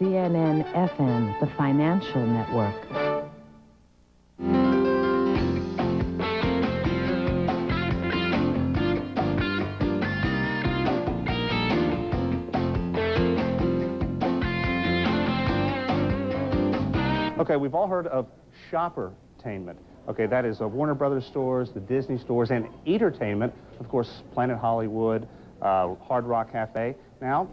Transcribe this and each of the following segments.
CNN-FM, the financial network. Okay, we've all heard of shoppertainment. Okay, that is Warner Brothers stores, the Disney stores, and entertainment, of course, Planet Hollywood, Hard Rock Cafe. Now,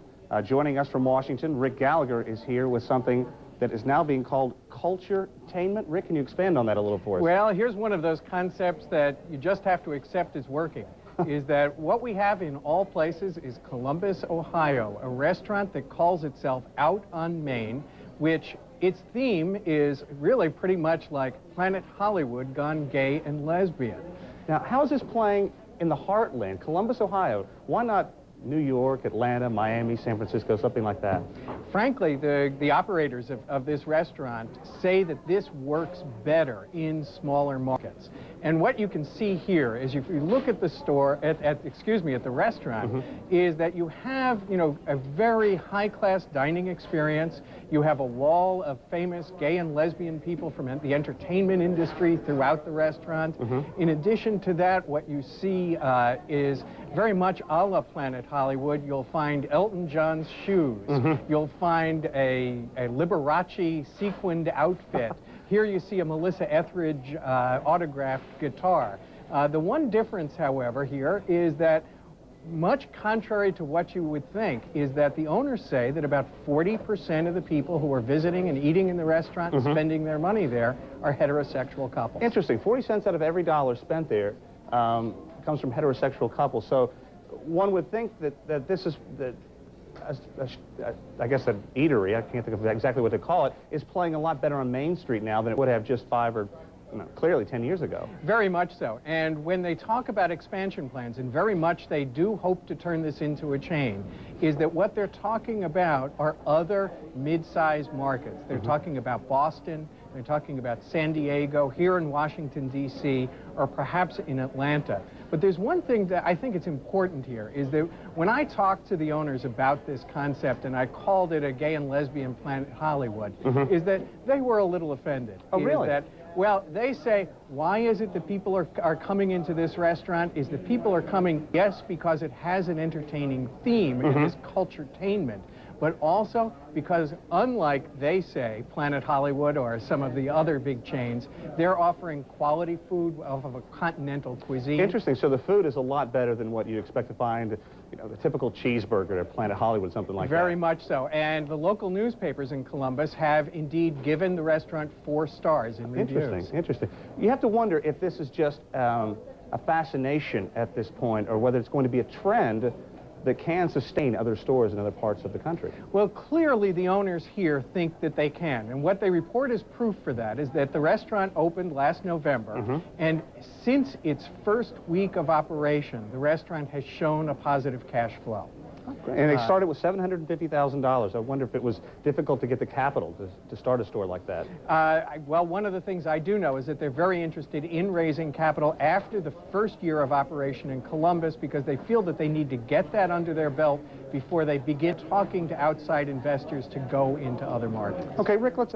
joining us from Washington, Rick Gallagher is here with something that is now being called culture-tainment. Rick, can you expand on that a little for us? Well, here's one of those concepts that you just have to accept is working. Is that what we have in all places is Columbus, Ohio, a restaurant that calls itself Out on Main, which its theme is really pretty much like Planet Hollywood gone gay and lesbian. Now, how is this playing in the heartland, Columbus, Ohio? Why not New York, Atlanta, Miami, San Francisco, something like that? Frankly, the operators of this restaurant say that this works better in smaller markets. And what you can see here is if you look at the store, at the restaurant, is that you have, a very high-class dining experience. You have a wall of famous gay and lesbian people from the entertainment industry throughout the restaurant. In addition to that, what you see is very much a la Planet Hollywood. You'll find Elton John's shoes. You'll find a Liberace sequined outfit. Here you see a Melissa Etheridge autographed guitar. The one difference, however, here is that, much contrary to what you would think, is that the owners say that about 40% of the people who are visiting and eating in the restaurant and spending their money there are heterosexual couples. Interesting. 40 cents out of every dollar spent there comes from heterosexual couples. So one would think that this is, I guess an eatery, I can't think of exactly what to call it, is playing a lot better on Main Street now than it would have just 5 or clearly 10 years ago. Very much so. And when they talk about expansion plans, and very much they do hope to turn this into a chain, is that what they're talking about are other mid-sized markets. They're talking about Boston, they're talking about San Diego, here in Washington, D.C., or perhaps in Atlanta. But there's one thing that I think it's important here, is that when I talked to the owners about this concept, and I called it a gay and lesbian Planet Hollywood, is that they were a little offended. Oh, really? Well, they say, why is it that people are coming into this restaurant? Is that people are coming, yes, because it has an entertaining theme, it is culturetainment, but also because, unlike, they say, Planet Hollywood or some of the other big chains, they're offering quality food of a continental cuisine. Interesting. So the food is a lot better than what you expect to find, the typical cheeseburger at Planet Hollywood, something like that. Very much so. And the local newspapers in Columbus have indeed given the restaurant 4 stars in reviews. Interesting, interesting. You have to wonder if this is just a fascination at this point, or whether it's going to be a trend that can sustain other stores in other parts of the country. Well, clearly the owners here think that they can, and what they report as proof for that is that the restaurant opened last November, and since its first week of operation, the restaurant has shown a positive cash flow. And they started with $750,000. I wonder if it was difficult to get the capital to start a store like that. Well, one of the things I do know is that they're very interested in raising capital after the first year of operation in Columbus, because they feel that they need to get that under their belt before they begin talking to outside investors to go into other markets. Okay, Rick, let's...